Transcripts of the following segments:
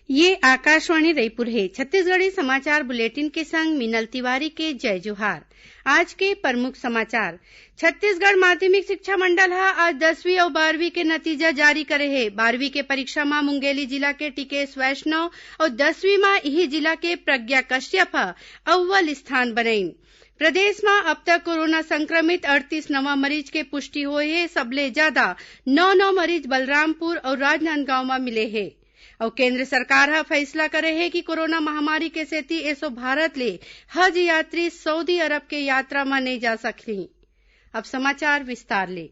ये आकाशवाणी रायपुर है। छत्तीसगढ़ी समाचार बुलेटिन के संग मिनल तिवारी के जय जोहार। आज के प्रमुख समाचार। छत्तीसगढ़ माध्यमिक शिक्षा मंडल ह आज 10वीं और 12वीं के नतीजा जारी करे हे। 12वीं के परीक्षा में मुंगेली जिला के टिकेश वैष्णव और 10वीं में इही जिला के प्रज्ञा कश्यप अव्वल स्थान बनाइन। प्रदेश में अब तक कोरोना संक्रमित 38 नवा मरीज के पुष्टि होए हे। सबले ज्यादा 9 मरीज बलरामपुर और राजनांदगांव में मिले हे। और केंद्र सरकार ह फैसला करे है कि कोरोना महामारी के सेती एसो भारत ले हज यात्री सऊदी अरब के यात्रा में नहीं जा सकही। अब समाचार विस्तार ले।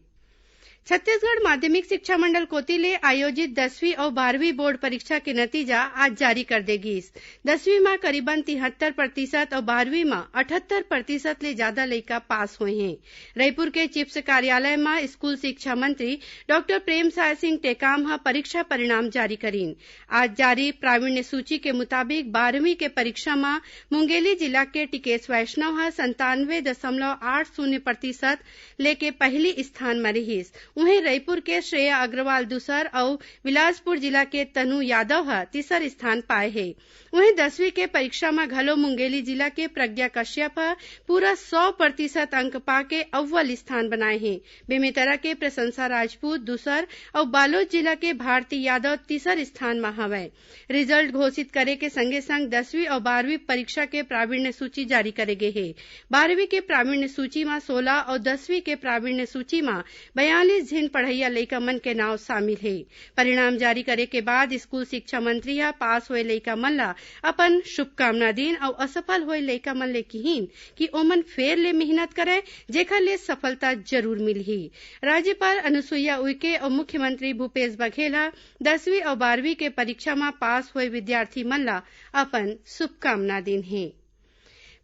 छत्तीसगढ़ माध्यमिक शिक्षा मंडल कोती ले आयोजित 10वीं और 12वीं बोर्ड परीक्षा के नतीजा आज जारी कर देगी। 10वीं में करीबन 73% और 12वीं में 78% ले ज्यादा लइका पास हुए हैं। रायपुर के चिप्स कार्यालय में स्कूल शिक्षा मंत्री डॉक्टर प्रेमसाय सिंह टेकाम ह परीक्षा परिणाम जारी करीन। आज जारी प्रावीण्य सूची के मुताबिक 12वीं के परीक्षा में मुंगेली जिला के टिकेश वैष्णव ह 97.80% लेके पहली स्थान में रहीस। वहीं रायपुर के श्रेया अग्रवाल दूसर और बिलासपुर जिला के तनु यादव ह तीसर स्थान पाए है। वहीं 10वीं के परीक्षा में घलो मुंगेली जिला के प्रज्ञा कश्यप पूरा 100% अंक पाके अव्वल स्थान बनाए हैं। बेमेतरा के प्रशंसा राजपूत दूसर और बालोद जिला के भारती यादव तीसर स्थान में हवे। रिजल्ट घोषित करे के संगे संग 10वीं और 12वीं परीक्षा के प्रावीण्य सूची जारी करे गे है। 12वीं के प्रावीण्य सूची में 16 और 10वीं के प्रावीण्य सूची में 42 झिन पढ़इया लइका मन के नाव शामिल है। परिणाम जारी करे के बाद स्कूल शिक्षा मंत्री ह पास होए लइका मन ला अपन शुभकामना दिन और असफल होए लइका मन ले कहिन कि ओमन फेर ले मेहनत करे जेखर ले सफलता जरूर मिलही। राज्यपाल अनुसुईया उइके और मुख्यमंत्री भूपेश बघेल 10वीं और 12वीं के परीक्षा में पास होए विद्यार्थी मन ला अपन शुभकामना दिन है।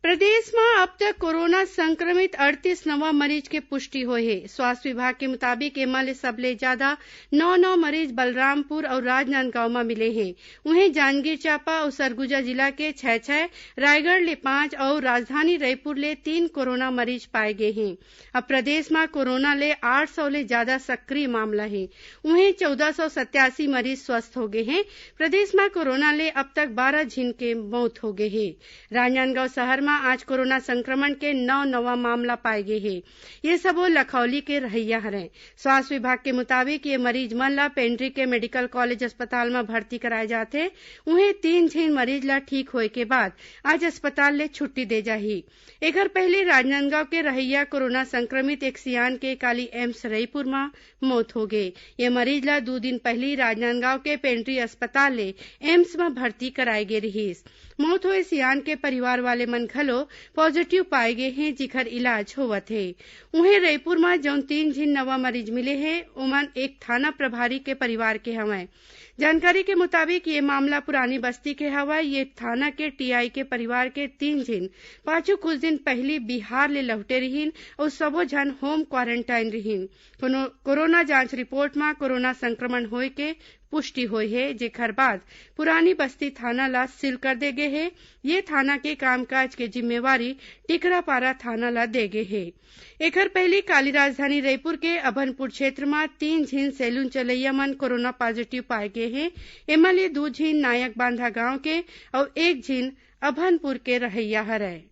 प्रदेश में अब तक कोरोना संक्रमित 38 नवा मरीज के पुष्टि हुई है। स्वास्थ्य विभाग के मुताबिक एमा ले सबले ज्यादा 9 मरीज बलरामपुर और राजनांदगांव में मिले हैं। वहीं जांजगीर चांपा और सरगुजा जिला के 6, रायगढ़ ले 5 और राजधानी रायपुर ले 3 कोरोना मरीज पाए गए हैं। अब प्रदेश में कोरोना ले 800 ले ज्यादा सक्रिय मामला है। वहीं 1487 मरीज स्वस्थ हो गए हैं। प्रदेश में कोरोना ले अब तक 12 झिन के मौत हो गए हैं। राजनांदगांव शहर में आज कोरोना संक्रमण के 9 नवा मामला पाए गए हैं। ये सबो लखौली के रहैया हरे। स्वास्थ्य विभाग के मुताबिक ये मरीज मन ला पेंड्री के मेडिकल कॉलेज अस्पताल में भर्ती कराए जाथे। उन्हें 3 झिन मरीज ला ठीक होए के बाद आज अस्पताल ले छुट्टी दे जाही। एकर पहले राजनांदगांव के रहैया कोरोना संक्रमित एक सियान के काली एम्स रायपुर में मौत हो गए। ये मरीज ला 2 दिन पहले राजनांदगांव के पेंड्री अस्पताल ले एम्स में भर्ती कराए गए रहीस। मौत हुए सियान के परिवार वाले मन घलो पॉजिटिव पाए गए हैं जिखर इलाज होवत है। उन्हें रायपुर में जौन 3 झिन नवा मरीज मिले हैं ओमन एक थाना प्रभारी के परिवार के हवय। जानकारी के मुताबिक ये मामला पुरानी बस्ती के हवा। ये थाना के टीआई के परिवार के 3 झिन पाछू कुछ दिन पहले बिहार ले लौटे रहीन और सबो झन होम क्वारंटाइन रहीन। कोरोना जांच रिपोर्ट में कोरोना संक्रमण होए के पुष्टि हुई है, जेकर बाद पुरानी बस्ती थाना ला सील कर दे गए है। ये थाना के कामकाज के जिम्मेवारी टिकरापारा थाना ला दे गए है। एकर पहले काली राजधानी रायपुर के अभनपुर क्षेत्र में 3 झिन सैलून चलैया मन कोरोना पॉजिटिव पाए गए हैं। एमा ले 2 झिन नायक बांधा गांव के और 1 झिन अभनपुर के रहैया हरय।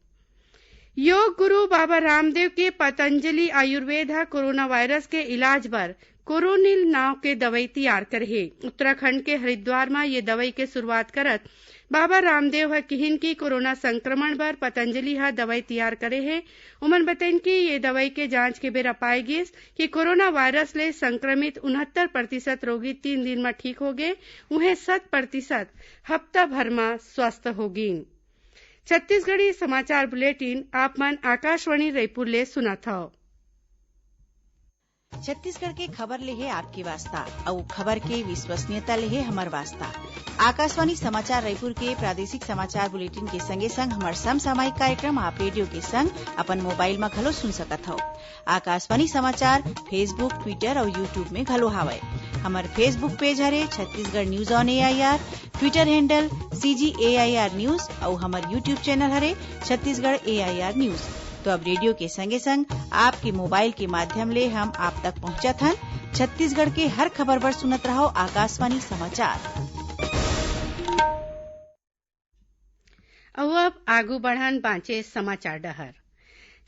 योग गुरु बाबा रामदेव के पतंजलि आयुर्वेद कोरोना वायरस के इलाज बर कोरोनिल नाव के दवाई तैयार करे है। उत्तराखंड के हरिद्वार में ये दवाई के शुरुआत करत बाबा रामदेव कहिन की कोरोना संक्रमण बर पतंजलि दवाई तैयार करे है। उमन बताइन कि ये दवाई के जांच के बेरा पाए गिस कि कोरोना वायरस ले संक्रमित 69% रोगी 3 दिन में ठीक हो गए। उन्हें 100% हफ्ता भर में स्वस्थ होगिन। छत्तीसगढ़ी समाचार बुलेटिन आप मन आकाशवाणी रायपुर ले सुनत हव। छत्तीसगढ़ के खबर ले है आपके वास्ता और खबर के विश्वसनीयता ले है हमार वास्ता। आकाशवाणी समाचार रायपुर के प्रादेशिक समाचार बुलेटिन के संगे संग हमार समसामयिक कार्यक्रम आप रेडियो के संग अपन मोबाइल में घलो सुन सकत हव। आकाशवाणी समाचार फेसबुक, ट्विटर और यूट्यूब में घलो हावय। हमार फेसबुक पेज हरे Chhattisgarh news on AIR, Twitter handle CGAIR news और हमार यूट्यूब चैनल हरे छत्तीसगढ़ AIR न्यूज। तो अब रेडियो के संगे संग आपके मोबाइल के माध्यम ले हम आप तक पहुंचत हन। छत्तीसगढ़ के हर खबर पर सुनत रहो आकाशवाणी समाचार। और अब आगू बढ़न बांचे समाचार डहर।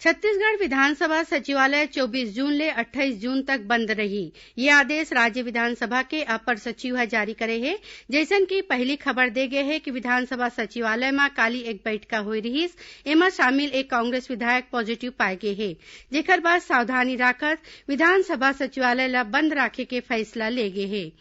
छत्तीसगढ़ विधानसभा सचिवालय 24 जून ले 28 जून तक बंद रही। ये आदेश राज्य विधानसभा के अपर सचिव ह जारी करे हे। जैसन की पहली खबर दे गे हे कि विधानसभा सचिवालय में काली एक बैठका होई रहीस। एमा शामिल एक कांग्रेस विधायक पॉजिटिव पाए गे हे, जेकर बाद सावधानी राखत विधानसभा सचिवालय ला बंद राखे के फैसला ले गे हे।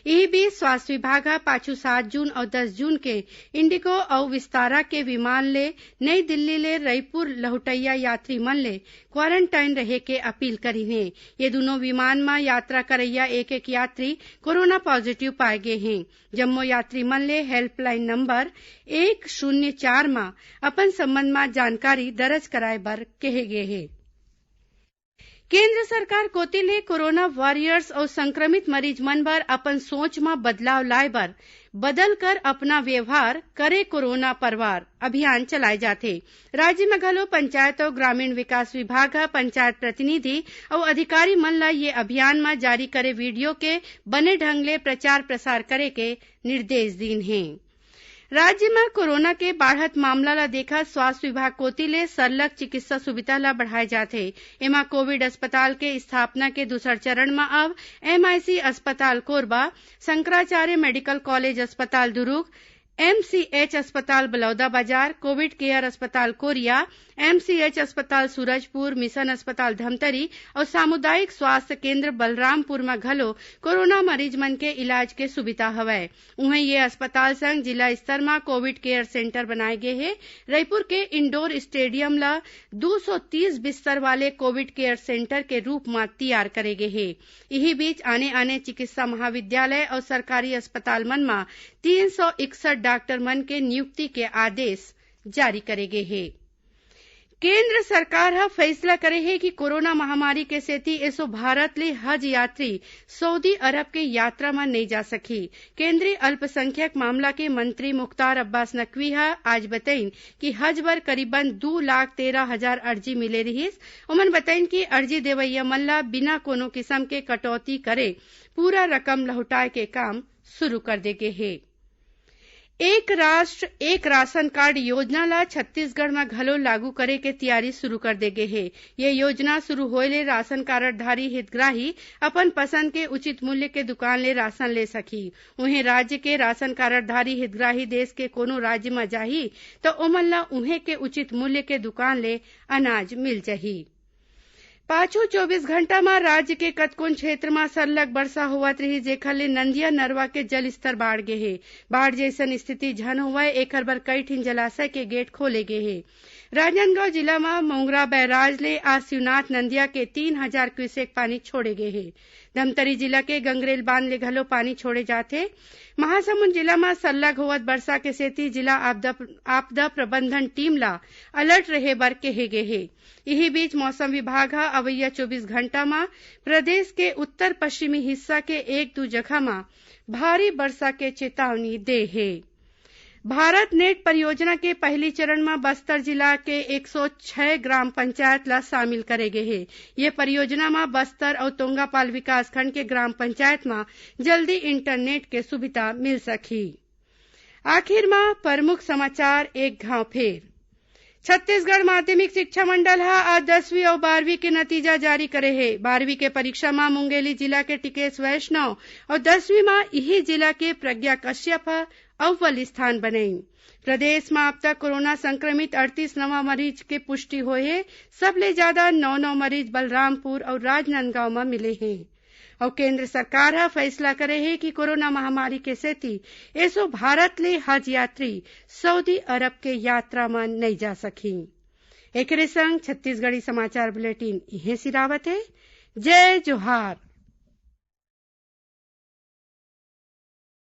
यही बीच स्वास्थ्य विभाग ह पाछू 7 जून और 10 जून के इंडिगो और विस्तारा के विमान ले नई दिल्ली ले रायपुर लहुटैया यात्री मन ले क्वारंटाइन रहे के अपील करी है। ये दोनों विमान में यात्रा करैया एक यात्री कोरोना पॉजिटिव पाए गे हैं। जम्मो यात्री मन ले हेल्पलाइन नंबर 104 में अपन संबंध में जानकारी दर्ज कराए बर कहे गे है। केंद्र सरकार कोती ले कोरोना वॉरियर्स और संक्रमित मरीज मन बर अपन सोच में बदलाव लाए बर बदल कर अपना व्यवहार करे कोरोना परवार अभियान चलाए जाथे। राज्य में घलो पंचायत और ग्रामीण विकास विभाग पंचायत प्रतिनिधि और अधिकारी मन ला ये अभियान में जारी करे वीडियो के बने ढंग ले प्रचार प्रसार करे के निर्देश दीन हैं। राज्य में कोरोना के बढ़त मामला ला देखा स्वास्थ्य विभाग कोती ले सरलग चिकित्सा सुविधा ला बढ़ाए जाथे। एमा कोविड अस्पताल के स्थापना के दूसर चरण में अब MIC अस्पताल कोरबा, शंकराचार्य मेडिकल कॉलेज अस्पताल दुर्ग, MCH अस्पताल बलौदाबाजार, कोविड केयर अस्पताल कोरिया, MCH अस्पताल सूरजपुर, मिशन अस्पताल धमतरी और सामुदायिक स्वास्थ्य केंद्र बलरामपुर में घलो कोरोना मरीज मन के इलाज के सुविधा हवय। उहें ये अस्पताल संग जिला स्तर में कोविड केयर सेंटर बनाए गए हैं। रायपुर के इंडोर स्टेडियम ला 230 बिस्तर वाले कोविड केयर सेंटर के रूप में तैयार करे गए हैं। यही बीच आने चिकित्सा महाविद्यालय और सरकारी अस्पताल मन में 361 डॉक्टर मन के नियुक्ति के आदेश जारी करे गए हैं। केंद्र सरकार हा फैसला करे है कि कोरोना महामारी के सेती एसो भारत ले हज यात्री सऊदी अरब के यात्रा में नहीं जा सकी। केंद्रीय अल्पसंख्यक मामला के मंत्री मुख्तार अब्बास नकवी हा आज बताइन कि हज बर करीबन 2,13,000 अर्जी मिले रहीस। उमन बताइन कि अर्जी देवैया मन ला बिना कोनो किस्म के कटौती करे पूरा रकम लहुटाए के काम शुरू कर दे गे है। एक राष्ट्र एक राशन कार्ड योजना ला छत्तीसगढ़ में घलो लागू करे के तैयारी शुरू कर दे गे है। ये योजना शुरू होए ले राशन कार्डधारी हितग्राही अपन पसंद के उचित मूल्य के दुकान ले राशन ले सकी। उन्हें राज्य के राशन कार्डधारी हितग्राही देश के कोनो राज्य में जाही तो ओमन ला उन्हें के उचित मूल्य के दुकान ले अनाज मिल जाही। पाछू 24 घंटा में राज्य के कतकोन क्षेत्र में सरलग वर्षा होवत रही, जेखर ले नंदिया नरवा के जल स्तर बाढ़ गे हे। बाढ़ जैसन स्थिति झन होवय एकर बर कई ठिन जलाशय के गेट खोले गे हे। राजनांदगांव जिला में मोंगरा बैराज ले आज शिवनाथ नंदिया के 3000 क्यूसेक पानी छोड़े गे हे। धमतरी जिला के गंगरेल बांध ले घलो पानी छोड़े जाथे। महासमुंद जिला में सरलग होवत वर्षा के सेती जिला आपदा प्रबंधन टीम ला अलर्ट रहे बर कहे गे हे। यही बीच मौसम विभाग हा अवैया 24 घंटा में प्रदेश के उत्तर पश्चिमी हिस्सा के 1-2 जगह में भारी वर्षा के चेतावनी दे है। भारत नेट परियोजना के पहली चरण में बस्तर जिला के 106 ग्राम पंचायत ला शामिल करे गए है। ये परियोजना में बस्तर और तोंगापाल विकास खंड के ग्राम पंचायत में जल्दी इंटरनेट के सुविधा मिल सकी। आखिर में प्रमुख समाचार एक घाव फेर। छत्तीसगढ़ माध्यमिक शिक्षा मंडल हा आज 10वीं और 12वीं के नतीजा जारी करे है। 12वीं के परीक्षा में मुंगेली जिला के टिकेश वैष्णव और 10वीं में यही जिला के प्रज्ञा कश्यप अव्वल स्थान बने। प्रदेश में अब तक कोरोना संक्रमित 38 नवा मरीज के पुष्टि हुए है। सबले ज्यादा 9 मरीज बलरामपुर और राजनांदगांव में मिले हैं। और केंद्र सरकार हा फैसला करे है कि कोरोना महामारी के सेती एसो भारत ले हज यात्री सऊदी अरब के यात्रा में नहीं जा सकी। एकरे संग छत्तीसगढ़ी समाचार बुलेटिन इहे सिरावत है। जय जोहार।